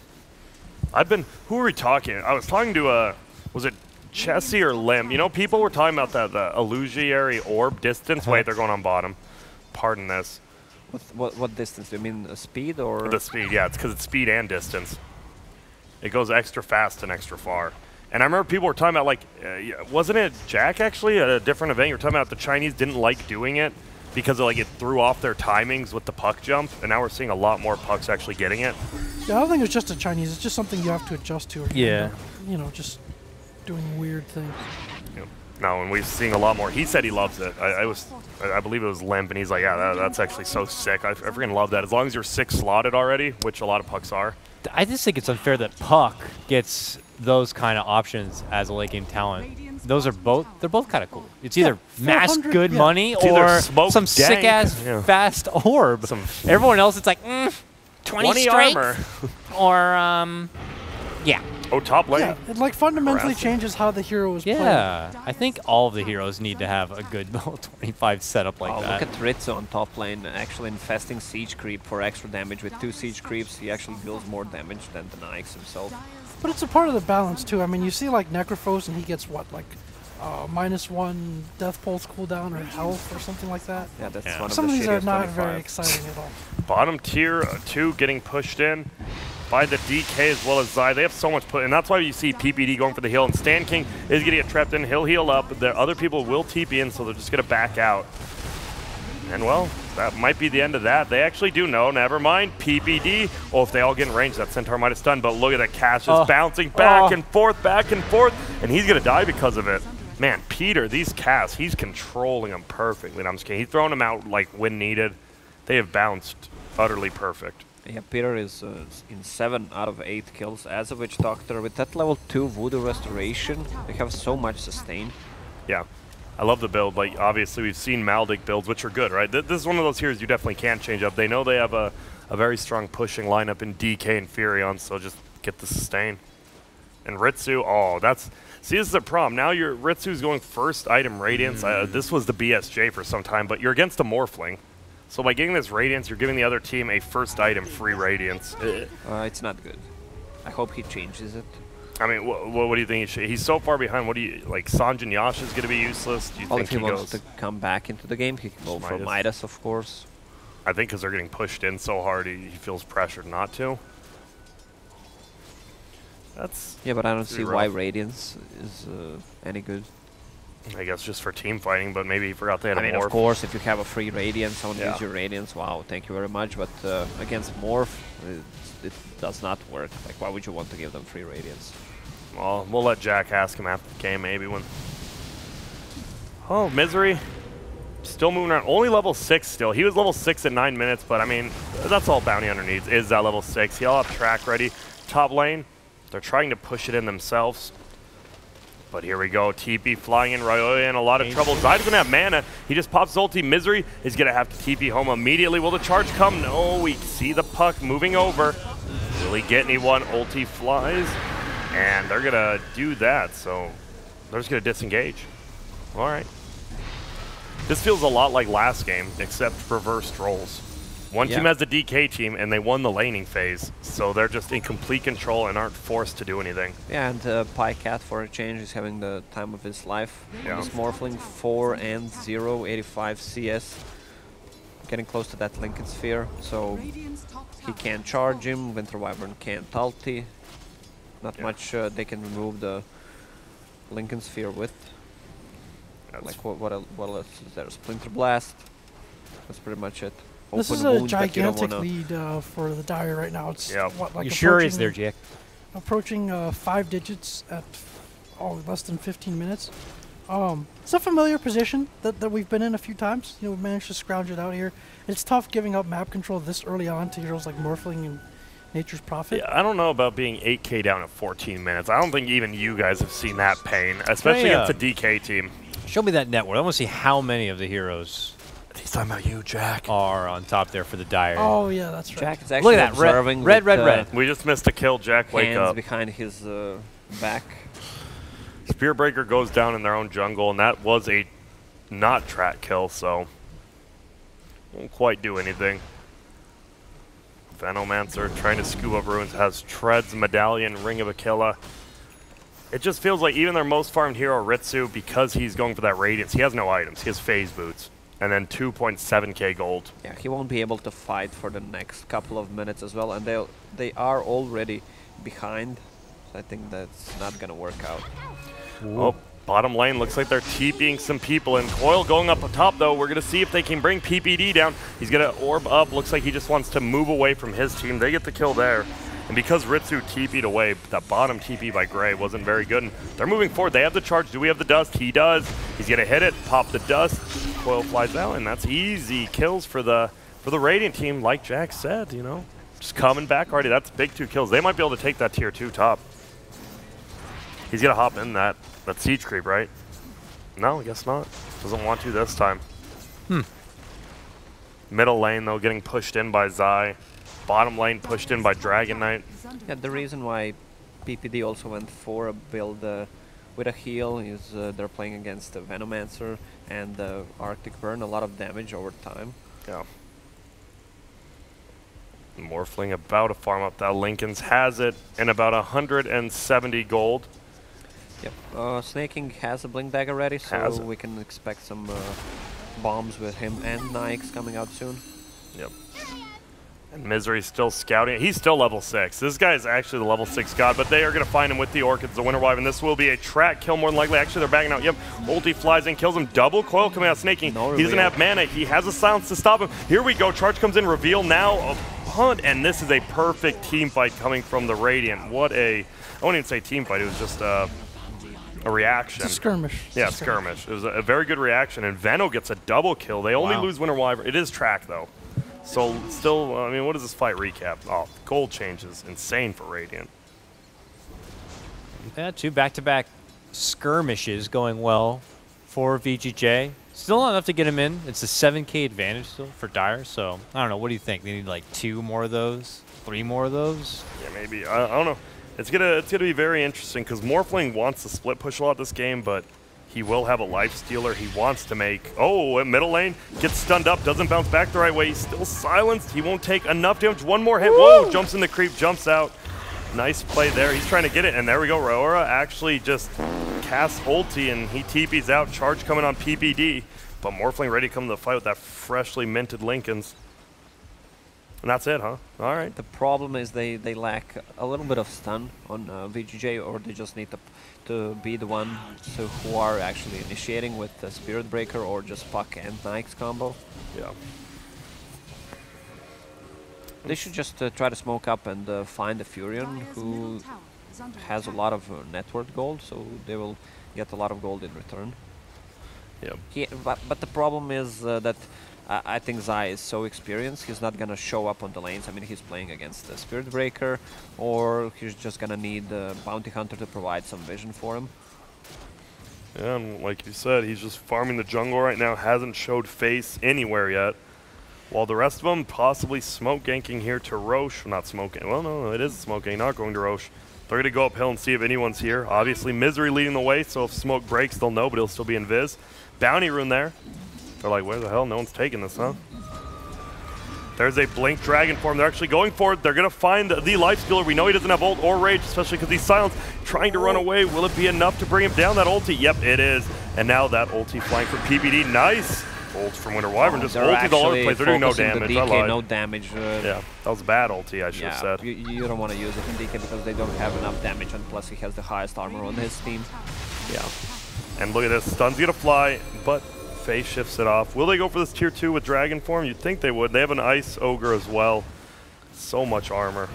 Who were we talking? I was talking to, was it Chessie or Lim? You know, people were talking about the illusionary orb distance. Wait, they're going on bottom. Pardon this. What distance? Do you mean speed or? The speed, yeah, it's because it's speed and distance. It goes extra fast and extra far. And I remember people were talking about, like, wasn't it Jack, actually, at a different event? You were talking about the Chinese didn't like doing it because like it threw off their timings with the puck jump, and now we're seeing a lot more pucks actually getting it. Yeah, I don't think it's just a Chinese. It's just something you have to adjust to. Or you Yeah. end up, you know, just doing weird things. Yep. No, and we've seen a lot more. He said he loves it. I believe it was Limp, and he's like, yeah, that's actually so sick. I freaking love that. As long as you're 6 slotted already, which a lot of pucks are. I just think it's unfair that Puck gets those kind of options as a late game talent. They're both kind of cool. It's either mass 400, good yeah. money It's either or smoke some dank, sick ass yeah. fast orb. Everyone else, it's like 20 strength armor. or yeah. Oh, top lane. Yeah, it like fundamentally Harassing. changes how the hero is played. Yeah, I think all of the heroes need to have a good level 25 setup like Oh, that. look at Ritsu on top lane, actually infesting Siege Creep for extra damage. With 2 Siege Creeps, he actually deals more damage than the Nyx himself. But it's a part of the balance too. I mean, you see like Necrophos and he gets what, like -1 Death Pulse cooldown or health or something like that. Yeah, that's Yeah. one of Some the of these are shittiest not 25. very exciting at all. Bottom tier 2 getting pushed in by the DK as well as Zai. They have so much and that's why you see PPD going for the heal, and Stan King is going to get trapped in. He'll heal up. The other people will TP in, so they're just going to back out. And well, that might be the end of that. They actually do know. Never mind. PPD. Oh, if they all get in range, that Centaur might have stunned. But look at that Cash just bouncing back and forth, and he's going to die because of it. Man, Peter, these casts, he's controlling them perfectly. And I'm just kidding. He's throwing them out like when needed. They have bounced utterly perfect. Yeah, Peter is in 7 out of 8 kills as a Witch Doctor. With that level 2 Voodoo Restoration, they have so much sustain. Yeah. I love the build. Like, obviously, we've seen Maldic builds, which are good, right? This is one of those heroes you definitely can't change up. They know they have a very strong pushing lineup in DK and Furion, so just get the sustain. And Ritsu, oh, that's... See, this is a problem. Now Ritsu's going first item Radiance. This was the BSJ for some time, but you're against a Morphling. So by getting this Radiance, you're giving the other team a first item free Radiance. It's not good. I hope he changes it. I mean, what do you think? He's so far behind. What do you like? Sanjin Yash is going to be useless. Do you Well, think if he wants goes? to come back into the game, he can go for Midas, of course. I think because they're getting pushed in so hard, he feels pressured not to. That's Yeah, but I don't see rough. why Radiance is any good. I guess just for team fighting, but maybe he forgot they had I a mean, morph. of course, if you have a free Radiance, someone Yeah. gives you Radiance, wow, thank you very much. But against Morph, it does not work. Like, why would you want to give them free Radiance? Well, we'll let Jack ask him after the game, maybe when. Oh, Misery. Still moving around. Only level 6 still. He was level 6 at 9 minutes, but I mean, that's all Bounty Hunter needs, is that level 6. He'll have track ready. Top lane, they're trying to push it in themselves. But here we go. TP flying in. Ryoya in a lot of trouble. Zai's going to have mana. He just pops his ulti. Misery is going to have to TP home immediately. Will the charge come? No. We see the puck moving over. Will he get anyone? Ulti flies. And they're going to do that. So they're just going to disengage. All right. This feels a lot like last game, except reversed roles. One team has the DK team, and they won the laning phase, so they're just in complete control and aren't forced to do anything. Yeah, and Pycat, for a change, is having the time of his life. Yeah. He's Morphling 4 and 0, 85 CS. Getting close to that Lincoln Sphere, so he can't charge him. Winter Wyvern can't ulti. Not much they can remove the Lincoln Sphere with. Like, what else is there? Splinter Blast. That's pretty much it. This is a gigantic lead for the Dire right now. It's what, like you sure is there, Jack? Approaching 5 digits at less than 15 minutes. It's a familiar position that we've been in a few times. You know, we've managed to scrounge it out here. It's tough giving up map control this early on to heroes like Morphling and Nature's Prophet. Yeah, I don't know about being 8K down at 14 minutes. I don't think even you guys have seen that pain, especially against a DK team. Show me that network. I want to see how many of the heroes. He's talking about you, Jack. Are on top there for the Dire. Oh yeah, that's right. Jack is actually look at that observing red. We just missed a kill. Jack, wake hands up. behind his back. Spearbreaker goes down in their own jungle, and that was a not track kill, so won't quite do anything. Venomancer trying to scoop up ruins, has Treads, Medallion, Ring of Aquila. It just feels like even their most farmed hero, Ritsu, because he's going for that Radiance, he has no items. He has Phase Boots. And then 2.7k gold. Yeah, he won't be able to fight for the next couple of minutes as well, and they are already behind. So I think that's not gonna work out. Oh, Bottom lane looks like they're TPing some people, and Coil going up top though. We're gonna see if they can bring PPD down. He's gonna orb up. Looks like he just wants to move away from his team. They get the kill there. And because Ritsu TP'd away, that bottom TP by Gray wasn't very good. And they're moving forward. They have the charge. Do we have the dust? He does. He's gonna hit it, pop the dust. Coil flies out, and that's easy kills for the Radiant team, like Jack said, you know. Just coming back already. That's big 2 kills. They might be able to take that tier 2 top. He's gonna hop in that siege creep, right? No, I guess not. Doesn't want to this time. Middle lane, though, getting pushed in by Zai. Bottom lane pushed in by Dragon Knight. Yeah, the reason why PPD also went for a build with a heal is they're playing against the Venomancer and the Arctic Burn, a lot of damage over time. Yeah. Morphling about to farm up that. Lincoln's has it in about 170 gold. Yep. Snaking has a Blink Dagger ready, so we can expect some bombs with him and Nikes coming out soon. Yep. And Misery's still scouting. He's still level 6. This guy is actually the level 6 god, but they are going to find him with the Orchids, the Winter Wyvern. This will be a track kill more than likely. Actually, they're backing out. Yep. Ulti flies in, kills him. Double Coil coming out, Snaking. He doesn't have mana. He has a silence to stop him. Here we go. Charge comes in. Reveal now. A hunt, and this is a perfect team fight coming from the Radiant. What a... I won't even say team fight. It was just a reaction. It's a skirmish. Yeah, skirmish. It was a very good reaction, and Veno gets a double kill. They only lose Winter Wyvern. It is track, though. So, still, I mean, what does this fight recap? Oh, gold changes. Insane for Radiant. Yeah, 2 back-to-back skirmishes going well for VGJ. Still not enough to get him in. It's a 7K advantage still for Dire, so I don't know. What do you think? They need like 2 more of those? 3 more of those? Yeah, maybe. I don't know. It's gonna be very interesting because Morphling wants to split push a lot this game, but he will have a life stealer. He wants to make... Oh, in middle lane, gets stunned up, doesn't bounce back the right way. He's still silenced. He won't take enough damage. One more hit. Woo! Whoa, jumps in the creep, jumps out. Nice play there. He's trying to get it, and there we go. Roara actually just casts ulti, and he TP's out. Charge coming on PPD, but Morphling ready to come to the fight with that freshly minted Lincolns. And that's it, huh? All right. The problem is they lack a little bit of stun on VGJ, or they just need to be the ones who are actually initiating with the Spirit Breaker or just Puck and Nikes combo. Yeah. They should just try to smoke up and find a Furion who has a lot of net worth gold, so they will get a lot of gold in return. Yeah. But the problem is that I think Zai is so experienced, he's not going to show up on the lanes. I mean, he's playing against the Spirit Breaker, or he's just going to need the Bounty Hunter to provide some vision for him. Yeah, and like you said, he's just farming the jungle right now, hasn't showed face anywhere yet. While the rest of them possibly smoke ganking here to Roche. Not smoking. Well, no, it is smoke ganking, not going to Roche. They're going to go uphill and see if anyone's here. Obviously, Misery leading the way, so if smoke breaks, they'll know, but he'll still be invis. Bounty rune there. They're like, where the hell? No one's taking this, huh? There's a Blink Dragon form. They're actually going for it. They're going to find the life stealer. We know he doesn't have ult or rage, especially because he's silenced. Trying to run away. Will it be enough to bring him down? That ulti? Yep, it is. And now that ulti flying from PPD. Nice. Ult from Winter Wyvern. Just ulti all over the place. They're doing no damage. DK, I lied. No damage. Yeah, that was a bad ulti, I should have said. You don't want to use it in DK because they don't have enough damage, and plus he has the highest armor on his team. Yeah. And look at this. Stun's going to fly, but Faye shifts it off. Will they go for this tier 2 with Dragon form? You'd think they would. They have an Ice Ogre as well. So much armor.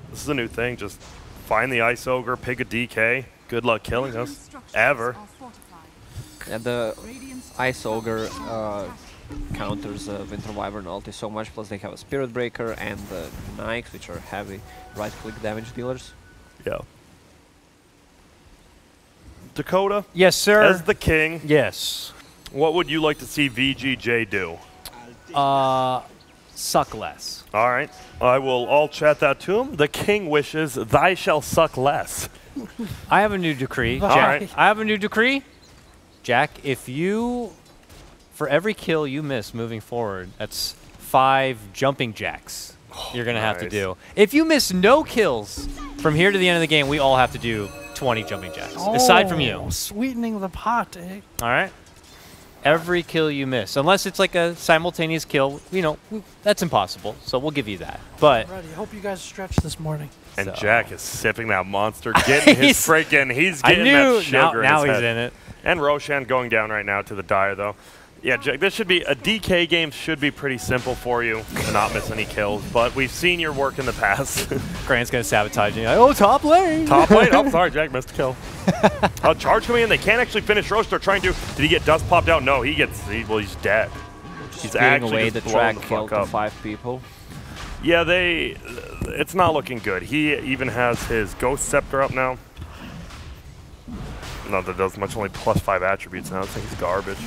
This is a new thing. Just find the Ice Ogre, pick a DK. Good luck killing us. Ever. And the Ice Ogre counters Winter Wyvern ulti so much, plus they have a Spirit Breaker and the Nikes, which are heavy right-click damage dealers. Yeah. Dakota? Yes, sir. As the king, Yes. what would you like to see VGJ do? Suck less. All right. I will all chat that to him. The king wishes, thy shall suck less. I have a new decree. All Jack. right. I have a new decree. Jack, if you, for every kill you miss moving forward, that's 5 jumping jacks you're going to have to nice. do. If you miss no kills from here to the end of the game, we all have to do 20 jumping jacks, aside from you. Sweetening the pot, eh? All right? Every kill you miss, unless it's like a simultaneous kill, you know, that's impossible. So we'll give you that. But Alrighty, I hope you guys stretched this morning. And So. Jack is sipping that monster, getting his freaking, he's getting that sugar now in his he's head. in it. And Roshan going down right now to the Dire, though. Yeah, Jack, this should be, a DK game should be pretty simple for you to not miss any kills, but we've seen your work in the past. Grant's going to sabotage you. Oh, top lane. Top lane. Oh, sorry, Jack missed a kill. Charge coming in. They can't actually finish Roche. They're trying to. Did he get dust popped out? No, well, he's dead. He's Speeding away actually the just blown track the killed fuck the up. 5 people. Yeah, it's not looking good. He even has his Ghost Scepter up now. Not that does much, only +5 attributes now. I think he's garbage.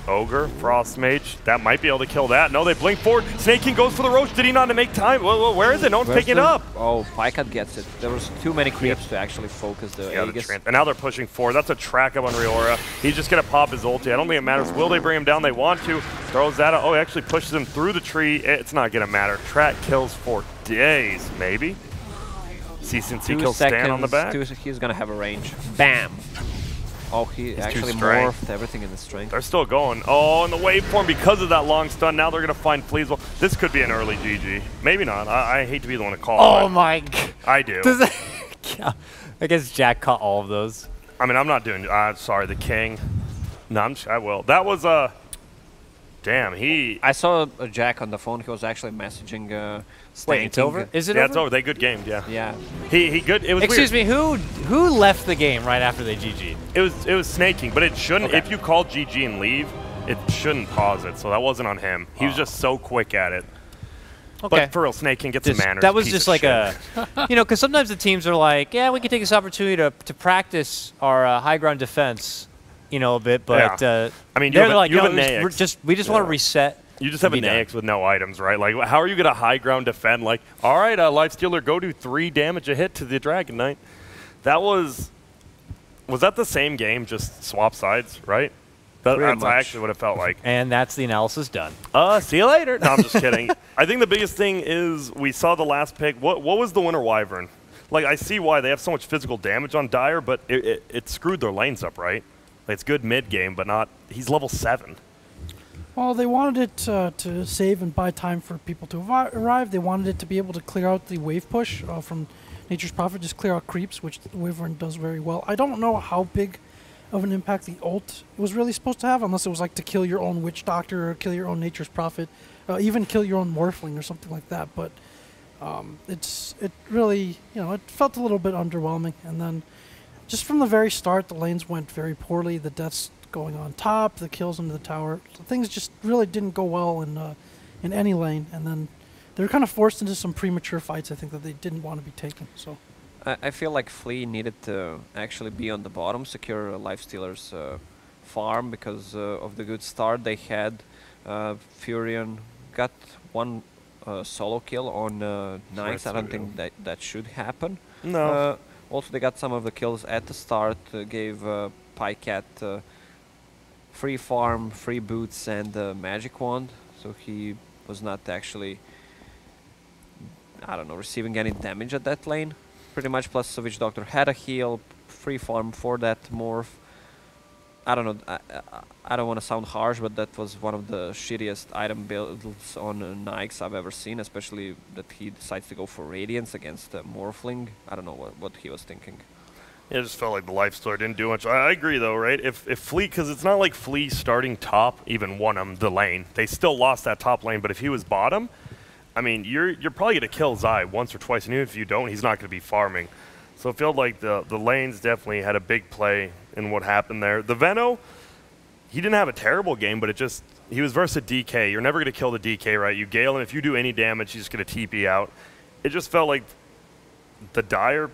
Ogre, Frost Mage, that might be able to kill that. No, they blink forward. Snake King goes for the Roach. Did he not make time? Whoa, where is it? No one's picking it up. Oh, Pycat gets it. There was too many creeps to actually focus the Aegis. And now they're pushing forward. That's a track up on Riora. He's just going to pop his ulti. I don't think it matters. Will they bring him down? They want to. Throws that out. Oh, he actually pushes him through the tree. It's not going to matter. Track kills for days, maybe. CCNC kills Stan on the back. He's going to have a range. Bam. Oh, he actually morphed everything in the strength. They're still going. Oh, and the waveform, because of that long stun, now they're going to find Fleaswell. This could be an early GG. Maybe not. I hate to be the one to call it. Oh, my God. I do. I guess Jack caught all of those. I mean, I'm not doing... sorry, the King. No, I will. That was... damn, I saw Jack on the phone. He was actually messaging... Wait, it's over? Is it over? over? It's over. They good gamed, yeah. Yeah. He good. It was Excuse weird. me, who left the game right after they GG'd? It was snaking, but it shouldn't. Okay. If you call GG and leave, it shouldn't pause it. So that wasn't on him. He was just so quick at it. Okay. But for real, snaking, get some manners. That was just like a, you know, because sometimes the teams are like, yeah, we can take this opportunity to practice our high ground defense, you know, a bit. But I mean, they're you like, have a no, we just want to reset. You just have an AX with no items, right? Like, how are you going to high ground defend? Like, all right, Lifestealer, go do 3 damage a hit to the Dragon Knight. That was that the same game, just swap sides, right? That's actually what it felt like. And that's the analysis done. See you later. No, I'm just kidding. I think the biggest thing is we saw the last pick. What was the Winter Wyvern? Like, I see why they have so much physical damage on Dire, but it screwed their lanes up, right? Like, it's good mid game, but not. He's level 7. Well, they wanted it to save and buy time for people to arrive. They wanted it to be able to clear out the wave push from Nature's Prophet, just clear out creeps, which the Wyvern does very well. I don't know how big of an impact the ult was really supposed to have, unless it was like to kill your own Witch Doctor or kill your own Nature's Prophet, even kill your own Morphling or something like that. But it really, it felt a little bit underwhelming. And then just from the very start, the lanes went very poorly. The deaths going on top, the kills into the tower. So things just really didn't go well in any lane, and then they were kind of forced into some premature fights, I think, that they didn't want to be taken. So I feel like Flea needed to actually be on the bottom, secure Lifestealer's farm because of the good start they had. Furion got one solo kill on Nyx. I don't think that should happen. No. Also, they got some of the kills at the start, gave Pycat free farm, free boots, and magic wand, so he was not actually, I don't know, receiving any damage at that lane, pretty much. Plus, Witch Doctor had a heal, free farm for that morph. I don't know, I don't want to sound harsh, but that was one of the shittiest item builds on Nyx I've ever seen, especially that he decides to go for Radiance against Morphling. I don't know what he was thinking. It just felt like the Lifestealer didn't do much. I agree, though, right? If Flea, because it's not like Flea starting top even won the lane. They still lost that top lane, but if he was bottom, I mean, you're probably going to kill Zai once or twice, and even if you don't, he's not going to be farming. So it felt like the lanes definitely had a big play in what happened there. The Veno, he didn't have a terrible game, but he was versus a DK. You're never going to kill the DK, right? You Gale, and if you do any damage, he's just going to TP out. It just felt like the Dire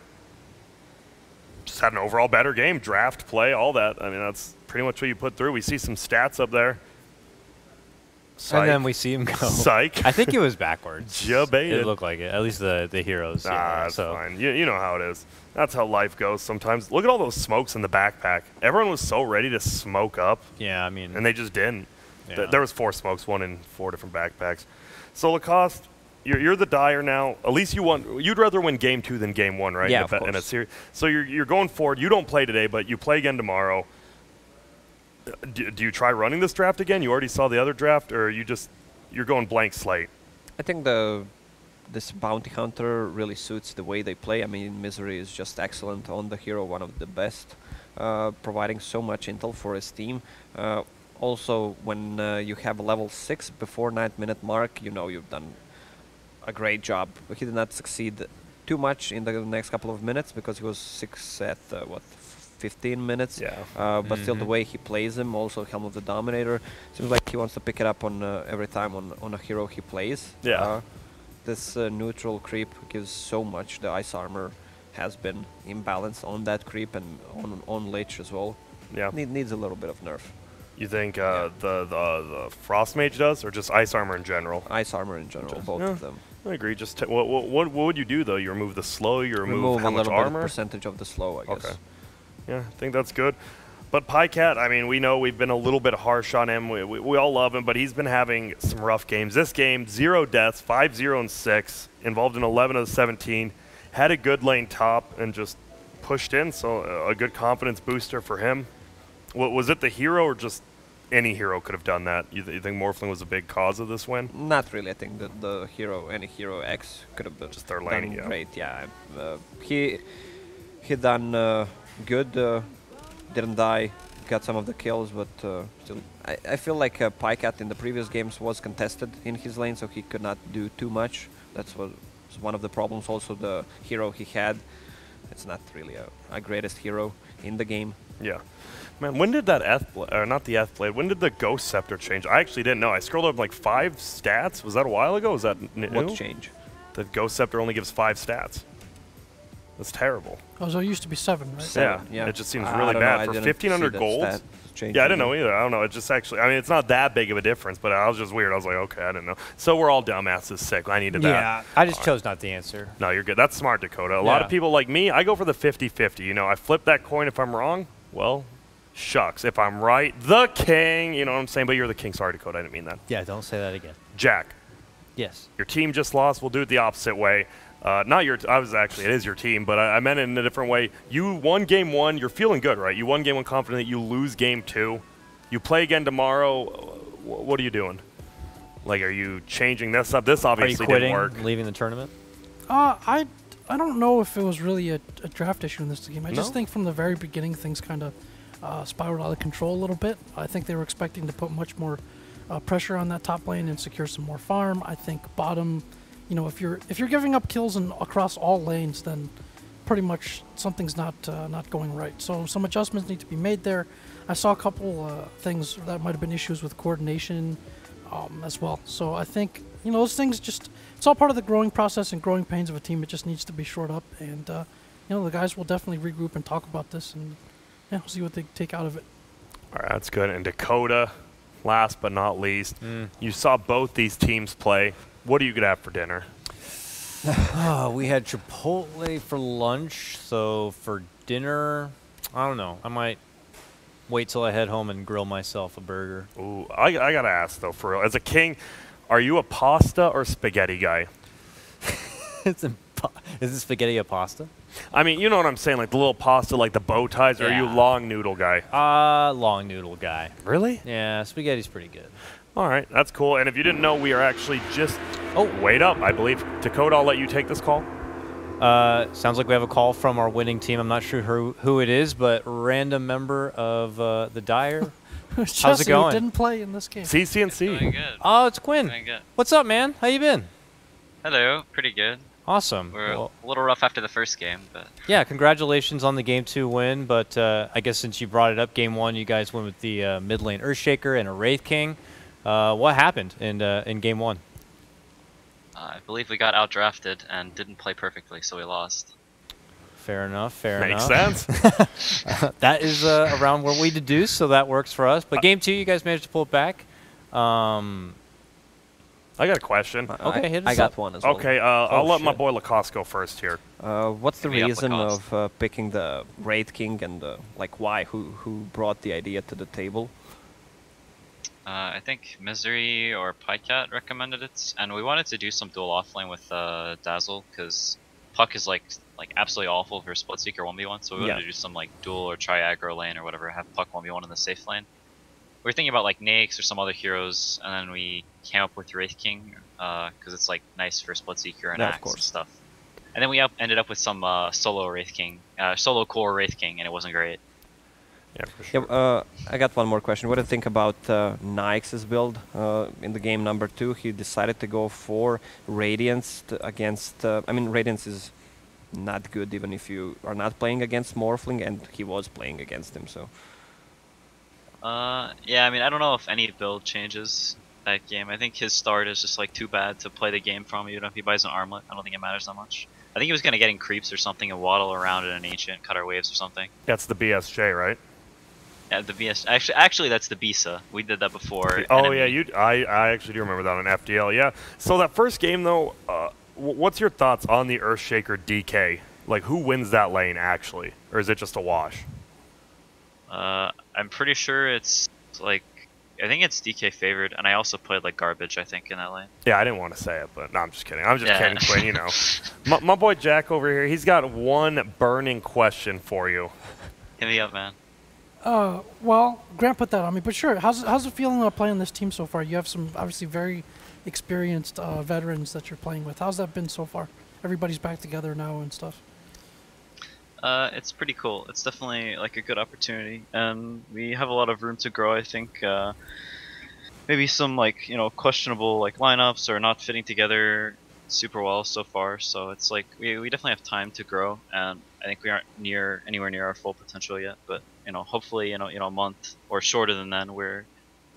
just had an overall better game. Draft, play, all that. I mean, that's pretty much what you put through. We see some stats up there. Psych. And then we see him go. Psych. I think it was backwards. Debated. It looked like it. At least the heroes. That's fine. You know how it is. That's how life goes sometimes. Look at all those smokes in the backpack. Everyone was so ready to smoke up. Yeah, I mean. And they just didn't. Yeah. There was 4 smokes, 1 in 4 different backpacks. So Lacoste, you're the Dire now. At least you'd rather win game 2 than game 1, right? Yeah, of course. In a series. So you're going forward. You don't play today, but you play again tomorrow. Do you try running this draft again? You already saw the other draft, or you're going blank slate? I think this bounty hunter really suits the way they play. I mean, Misery is just excellent on the hero, one of the best, providing so much intel for his team. Also, when you have a level 6 before 9th minute mark, you know you've done a great job. He did not succeed too much in the next couple of minutes because he was 6 at, 15 minutes. Yeah. But still, the way he plays him, also Helm of the Dominator, seems like he wants to pick it up on every time on a hero he plays. Yeah. This neutral creep gives so much. The ice armor has been imbalanced on that creep and on Lich as well. Yeah. Needs a little bit of nerf. You think the Frost Mage does, or just ice armor in general? Ice armor in general, both of them. I agree. Just what would you do though? You remove the slow. You remove how a much little bit armor. of percentage of the slow, I guess. Okay. Yeah, I think that's good. But Pycat, I mean, we know we've been a little bit harsh on him. We all love him, but he's been having some rough games. This game, 0 deaths, 5-0 and 6, involved in 11 of the 17, had a good lane top and just pushed in, so a good confidence booster for him. Was it the hero or just any hero could have done that? You think Morphling was a big cause of this win? Not really. I think that the hero, any hero X, could have just their done lane, yeah. great. Yeah, he done good. Didn't die, got some of the kills, but still, I feel like Pycat in the previous games was contested in his lane, so he could not do too much. That's was one of the problems. Also, the hero he had, it's not really a greatest hero in the game. Yeah. Man, when did that not the Blade, when did the Ghost Scepter change? I actually didn't know. I scrolled up like 5 stats. Was that a while ago? Was that new? What change? The Ghost Scepter only gives 5 stats. That's terrible. Oh, so it used to be 7, right? 7, yeah. It just seems I really don't bad. know, For I didn't 1,500 see gold? that change Yeah, I didn't know either. I don't know. It just actually, I mean, it's not that big of a difference, but I was just weird. I was like, okay, I didn't know. So we're all dumbasses sick. I needed that. Yeah, I just chose not to answer. No, you're good. That's smart, Dakota. A lot of people like me, I go for the 50-50. You know, I flip that coin if I'm wrong. Well, shucks. If I'm right, the king. You know what I'm saying? But you're the king. Sorry, Dakota. I didn't mean that. Yeah, don't say that again. Jack. Yes. Your team just lost. We'll do it the opposite way. Not your. It is your team, but I meant it in a different way. You won game 1. You're feeling good, right? You won game 1 confident. You lose game 2. You play again tomorrow. What are you doing? Like, are you changing this up? This obviously Are you quitting, didn't work. leaving the tournament? I don't know if it was really a draft issue in this game. I just No? think from the very beginning things kind of spiraled out of control a little bit. I think they were expecting to put much more pressure on that top lane and secure some more farm. I think bottom, you know, if you're giving up kills across all lanes, then pretty much something's not going right. So some adjustments need to be made there. I saw a couple things that might have been issues with coordination as well. So I think, you know, those things just, it's all part of the growing process and growing pains of a team. It just needs to be shored up, and you know, the guys will definitely regroup and talk about this, and yeah, we'll see what they take out of it. All right, that's good. And Dakota, last but not least, you saw both these teams play. What are you gonna have for dinner? We had Chipotle for lunch, so for dinner, I don't know. I might wait till I head home and grill myself a burger. Ooh, I gotta ask though, for real, as a king, are you a pasta or spaghetti guy? Is it spaghetti a pasta? I mean, you know what I'm saying, like the little pasta, like the bow ties, or are you Yeah. long noodle guy? Long noodle guy. Really? Yeah, spaghetti's pretty good. All right, that's cool. And if you didn't know, we are actually just... Oh. Wait up, I believe. Dakota, I'll let you take this call. Sounds like we have a call from our winning team. I'm not sure who it is, but random member of the Dire. How's it going? Didn't play in this game. Doing CCNC. good. Oh, it's Quinn. Doing good. What's up, man? How you been? Hello. Pretty good. Awesome. We're Well, a little rough after the first game, but yeah, congratulations on the Game 2 win, but I guess since you brought it up, Game 1, you guys went with the mid lane Earthshaker and a Wraith King. What happened in Game 1? I believe we got outdrafted and didn't play perfectly, so we lost. Fair enough, fair Makes enough. sense. That is around where we deduce, so that works for us. But Game 2, you guys managed to pull it back. I got a question. Okay, hit us I got up. one as well. Okay, I'll let my shit. boy Lacoste go first here. What's the Hit me up, reason Lacoste. of picking the Wraith King and like why? Who brought the idea to the table? I think Misery or Pycat recommended it, and we wanted to do some dual offlane with Dazzle, because Puck is like absolutely awful for Split Seeker 1v1, so we wanted Yeah. to do some like dual or tri-aggro lane or whatever, have Puck 1v1 in the safe lane. were thinking about like Nyx or some other heroes, and then we came up with Wraith King because it's like nice for Split Seeker and Yeah, of Axe course. and stuff. And then we ended up with some solo Wraith King, solo core Wraith King, and it wasn't great. Yeah, for sure. Yeah, I got one more question. What do you think about Nyx's build in the game number 2? He decided to go for Radiance against... I mean, Radiance is not good even if you are not playing against Morphling, and he was playing against him, so... Yeah, I mean, I don't know if any build changes that game. I think his start is just like too bad to play the game from, even if he buys an armlet. I don't think it matters that much. I think he was gonna get in creeps or something and waddle around in an ancient, cut our waves or something. That's the BSJ, right? Yeah, the BS. Actually, that's the Bisa. We did that before. Oh Enemy. yeah, I actually do remember that on FDL. Yeah. So that first game though, what's your thoughts on the Earthshaker DK? Like, who wins that lane actually, or is it just a wash? I'm pretty sure it's like, I think it's DK favored, and I also played like garbage, I think, in that lane. Yeah, I didn't want to say it, but no, I'm just kidding. I'm just Yeah. kidding, Quinn. You know, my boy Jack over here, he's got one burning question for you. Hit me up, man. Well, Grant put that on me, but sure. How's it feeling playing this team so far? You have some obviously very experienced veterans that you're playing with. How's that been so far? Everybody's back together now and stuff. It's pretty cool. It's definitely like a good opportunity, and we have a lot of room to grow. I think maybe some like questionable like lineups are not fitting together super well so far. So it's like we definitely have time to grow, and I think we aren't anywhere near our full potential yet. But hopefully a month or shorter than then we're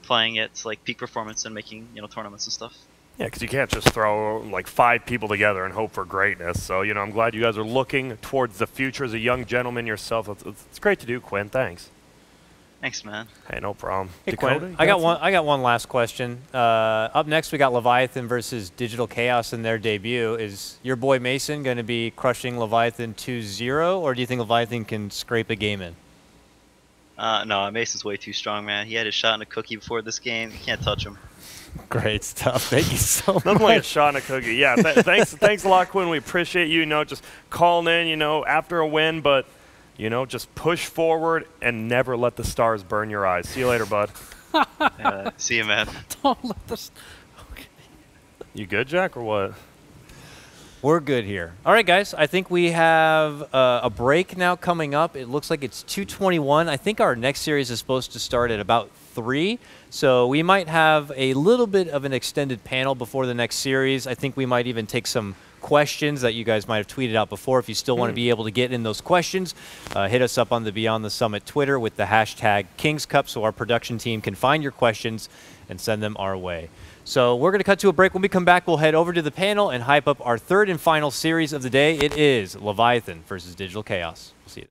playing at like peak performance and making tournaments and stuff. Yeah, because you can't just throw like 5 people together and hope for greatness. So, I'm glad you guys are looking towards the future as a young gentleman yourself. It's great to do, Quinn. Thanks. Thanks, man. Hey, no problem. Hey, Dakota, Quinn, you I got some? one last question. Up next, we got Leviathan versus Digital Chaos in their debut. Is your boy Mason going to be crushing Leviathan 2-0, or do you think Leviathan can scrape a game in? No, Mason's way too strong, man. He had his shot in a cookie before this game. You can't touch him. Great stuff. Thank you so much. Nothing like a shot and a cookie. Yeah, thanks a lot, Quinn. We appreciate you, just calling in, after a win, but, just push forward and never let the stars burn your eyes. See you later, bud. See you, man. Don't let this. Okay. You good, Jack, or what? We're good here. All right, guys. I think we have a break now coming up. It looks like it's 2:21. I think our next series is supposed to start at about 3. So we might have a little bit of an extended panel before the next series. I think we might even take some questions that you guys might have tweeted out before. If you still want to be able to get in those questions, hit us up on the Beyond the Summit Twitter with the hashtag Kings Cup so our production team can find your questions and send them our way. So we're going to cut to a break. When we come back, we'll head over to the panel and hype up our third and final series of the day. It is Leviathan versus Digital Chaos. We'll see you.